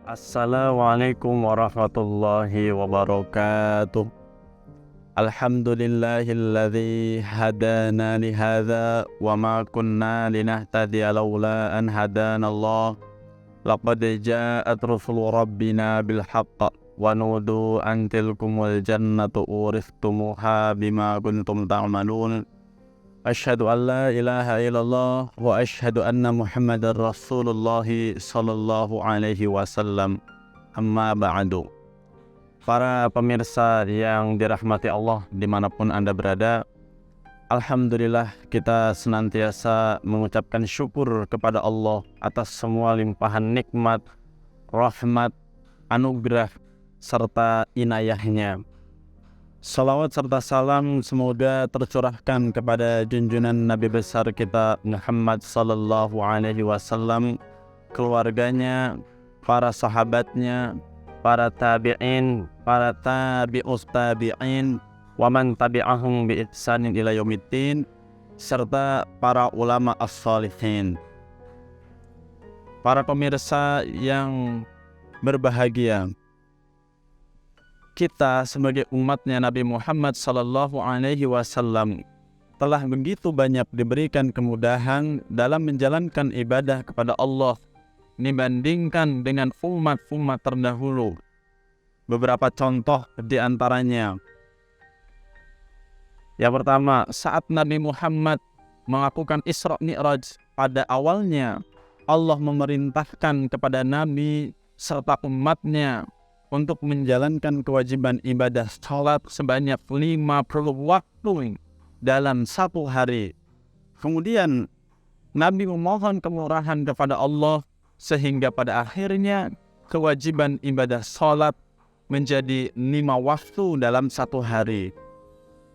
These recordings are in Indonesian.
Assalamualaikum warahmatullahi wabarakatuh. Alhamdulillahilladzi hadana lihadza wa ma kunna linahtadiya laula an hadanallah. Laqad ja'at rusulu rabbina bil haqq wa nudu an tilkumul jannatu uristumuha bima kuntum ta'malun. Asyhadu an la ilaha illallah wa asyhadu anna Muhammadar Rasulullah sallallahu alaihi wasallam. Amma ba'du. Para pemirsa yang dirahmati Allah dimanapun Anda berada, alhamdulillah kita senantiasa mengucapkan syukur kepada Allah atas semua limpahan nikmat, rahmat, anugerah, serta inayahnya. Salawat serta salam semoga tercurahkan kepada junjungan Nabi besar kita Muhammad sallallahu alaihi wasallam, keluarganya, para sahabatnya, para tabi'in, para tabi'us tabi'in, wa man tabi'ahum bi ihsanin ila yaumiddin, serta para ulama as-salihin. Para pemirsa yang berbahagia, kita sebagai umatnya Nabi Muhammad sallallahu alaihi wasallam telah begitu banyak diberikan kemudahan dalam menjalankan ibadah kepada Allah dibandingkan dengan umat-umat terdahulu. Beberapa contoh di antaranya. Yang pertama, saat Nabi Muhammad melakukan Isra Mi'raj, pada awalnya Allah memerintahkan kepada Nabi serta umatnya untuk menjalankan kewajiban ibadah salat sebanyak 50 waktu dalam satu hari. Kemudian Nabi memohon kemurahan kepada Allah sehingga pada akhirnya kewajiban ibadah salat menjadi 5 waktu dalam satu hari.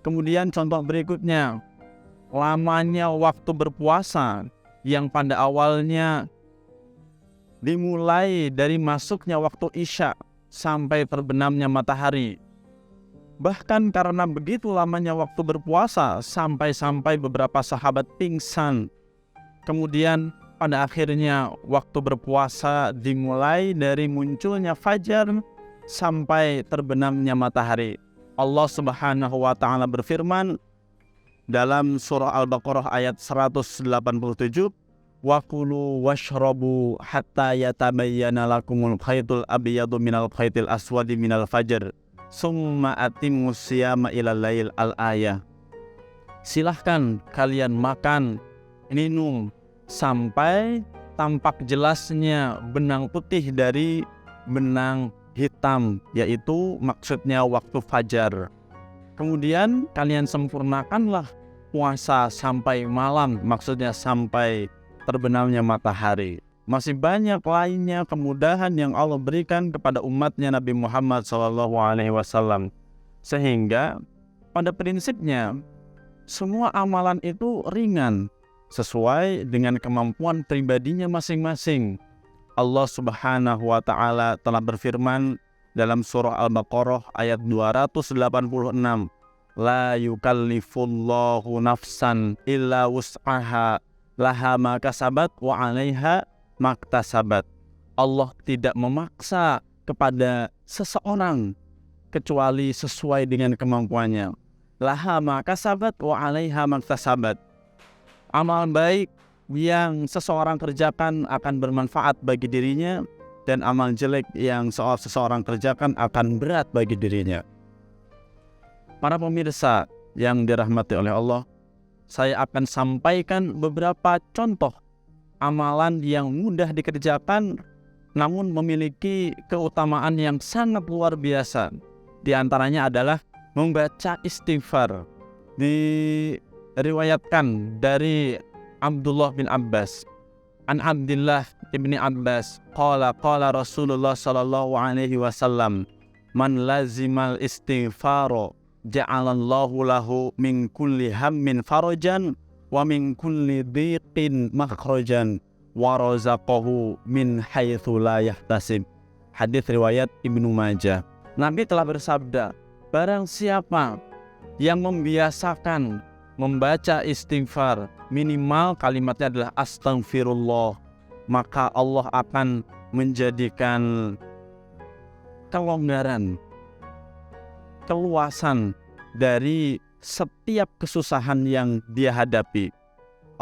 Kemudian contoh berikutnya, lamanya waktu berpuasa yang pada awalnya dimulai dari masuknya waktu Isya sampai terbenamnya matahari. Bahkan karena begitu lamanya waktu berpuasa sampai beberapa sahabat pingsan. Kemudian pada akhirnya waktu berpuasa dimulai dari munculnya fajar sampai terbenamnya matahari. Allah Subhanahu wa taala berfirman dalam surah Al-Baqarah ayat 187, wa kulu washrabu hatta yatabayyana lakumul khaytul abyadu minal khaytil aswadi minal fajr summa atimmus siyama ilal lail al-ayah. Silahkan kalian makan, minum sampai tampak jelasnya benang putih dari benang hitam, yaitu maksudnya waktu fajar. Kemudian kalian sempurnakanlah puasa sampai malam, maksudnya sampai terbenamnya matahari. Masih banyak lainnya kemudahan yang Allah berikan kepada umatnya Nabi Muhammad SAW. Sehingga pada prinsipnya semua amalan itu ringan sesuai dengan kemampuan pribadinya masing-masing. Allah Subhanahu wa taala telah berfirman dalam surah Al-Baqarah ayat 286, la yukallifullahu nafsan illa wus'aha laha ma kasabat wa 'alaiha maktasabat. Allah tidak memaksa kepada seseorang kecuali sesuai dengan kemampuannya. Laha ma kasabat wa 'alaiha maktasabat. Amal baik yang seseorang kerjakan akan bermanfaat bagi dirinya, dan amal jelek yang seseorang kerjakan akan berat bagi dirinya. Para pemirsa yang dirahmati oleh Allah, saya akan sampaikan beberapa contoh amalan yang mudah dikerjakan namun memiliki keutamaan yang sangat luar biasa. Di antaranya adalah membaca istighfar. Diriwayatkan dari Abdullah bin Abbas, an Abdullah ibni Abbas, qala Rasulullah sallallahu alaihi wasallam, man lazimal istighfaro ja'alallahu lahu min kulli hammin farajan wa min kulli dhiqin makhrajan wa razaqahu min haitsu la yahtasib. Hadis riwayat Ibnu Majah. Nabi telah bersabda, barang siapa yang membiasakan membaca istighfar, minimal kalimatnya adalah astagfirullah, maka Allah akan menjadikan kelonggaran, keluasan dari setiap kesusahan yang dia hadapi.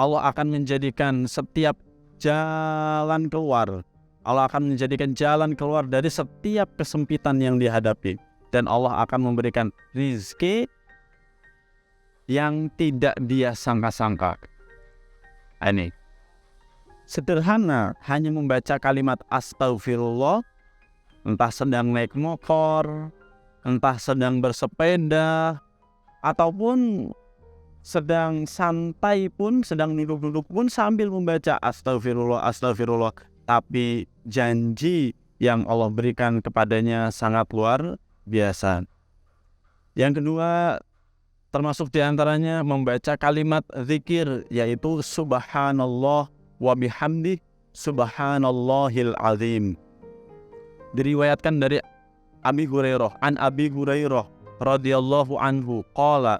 Allah akan menjadikan setiap jalan keluar. Allah akan menjadikan jalan keluar dari setiap kesempitan yang dihadapi. Dan Allah akan memberikan rizki yang tidak dia sangka-sangka. Ini sederhana, hanya membaca kalimat astagfirullah, entah sedang naik motor, entah sedang bersepeda, ataupun sedang santai pun, sedang duduk-duduk pun sambil membaca astagfirullah, astagfirullah. Tapi janji yang Allah berikan kepadanya sangat luar biasa. Yang kedua, termasuk diantaranya membaca kalimat zikir, yaitu subhanallah wa bihamdih subhanallahil azim. Diriwayatkan dari Abi Hurairah, an Abi Hurairah radhiyallahu anhu qala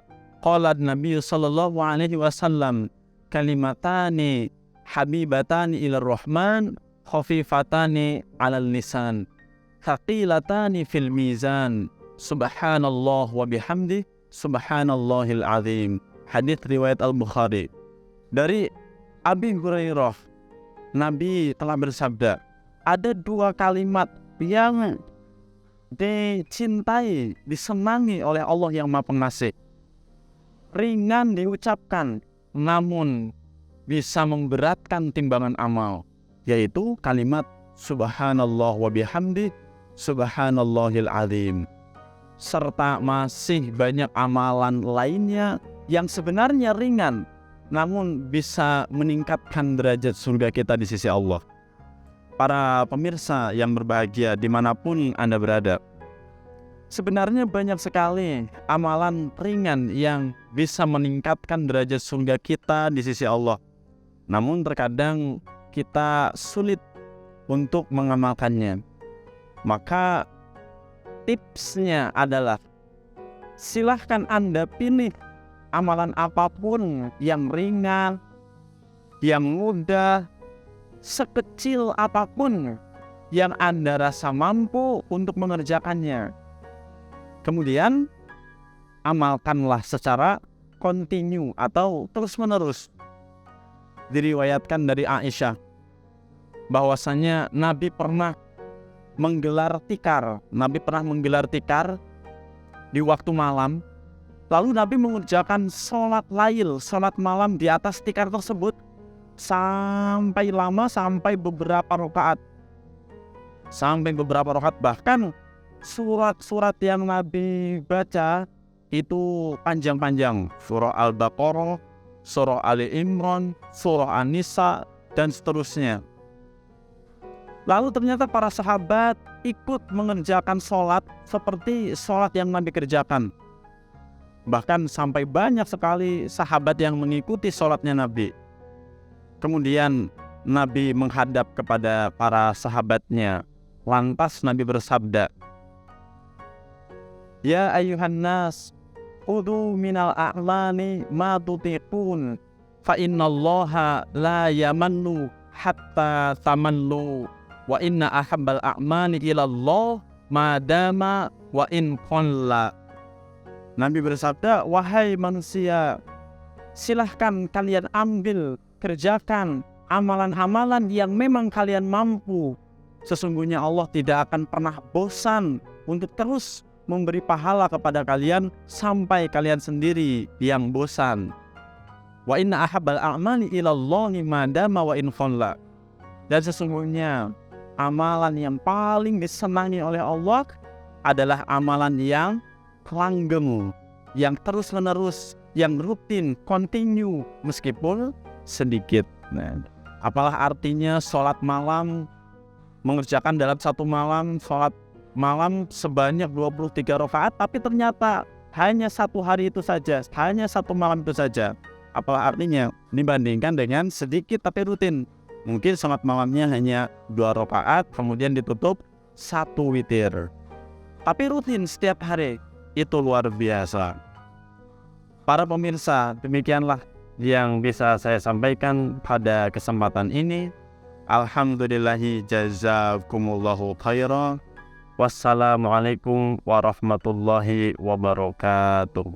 Nabi sallallahu alaihi wasallam kalimatani habibatani ilar rahman khafifatani 'alal lisan thaqilatani fil mizan subhanallah wa bihamdi subhanallahil azim. Hadits riwayat Al-Bukhari. Dari Abi Hurairah, Nabi telah bersabda, ada dua kalimat yang dicintai, disenangi oleh Allah yang Maha Pengasih, ringan diucapkan namun bisa memberatkan timbangan amal, yaitu kalimat subhanallah wa bihamdi subhanallahil azim. Serta masih banyak amalan lainnya yang sebenarnya ringan namun bisa meningkatkan derajat surga kita di sisi Allah. Para pemirsa yang berbahagia dimanapun Anda berada, sebenarnya banyak sekali amalan ringan yang bisa meningkatkan derajat surga kita di sisi Allah. Namun terkadang kita sulit untuk mengamalkannya. Maka tipsnya adalah silahkan Anda pilih amalan apapun yang ringan, yang mudah, sekecil apapun yang Anda rasa mampu untuk mengerjakannya. Kemudian amalkanlah secara kontinu atau terus-menerus. Diriwayatkan dari Aisyah bahwasanya Nabi pernah menggelar tikar. Nabi pernah menggelar tikar di waktu malam. Lalu Nabi mengerjakan sholat lail, sholat malam di atas tikar tersebut sampai lama, sampai beberapa rakaat. Bahkan surat-surat yang Nabi baca itu panjang-panjang. Surah Al-Baqarah, surah Ali Imran, surah An-Nisa, dan seterusnya. Lalu ternyata para sahabat ikut mengerjakan sholat seperti sholat yang Nabi kerjakan. Bahkan sampai banyak sekali sahabat yang mengikuti sholatnya Nabi. Kemudian Nabi menghadap kepada para sahabatnya. Lantas Nabi bersabda, ya ayuhan nas, khudhu minal a'lani ma tutiqun, fa innallaha la yamannu hatta tamannu, wa inna ahabbal a'mali ilallah madama wa in qalla. Nabi bersabda, wahai manusia, silahkan kalian ambil, kerjakan amalan-amalan yang memang kalian mampu. Sesungguhnya Allah tidak akan pernah bosan untuk terus memberi pahala kepada kalian sampai kalian sendiri yang bosan. Wa inna ahabbal a'mali ilallahi madama wa in qalla. Dan sesungguhnya amalan yang paling disenangi oleh Allah adalah amalan yang langgeng, yang terus-menerus, yang rutin, continue, meskipun sedikit. Nah, apalah artinya sholat malam, mengerjakan dalam satu malam, sholat malam sebanyak 23 rakaat, tapi ternyata hanya satu hari itu saja, hanya satu malam itu saja. Apalah artinya dibandingkan dengan sedikit tapi rutin. Mungkin sholat malamnya hanya 2 rakaat, kemudian ditutup 1 witir. Tapi rutin setiap hari. itu luar biasa. Para pemirsa, demikianlah yang bisa saya sampaikan pada kesempatan ini. Alhamdulillahi jazakumullahu khairan. Wassalamualaikum warahmatullahi wabarakatuh.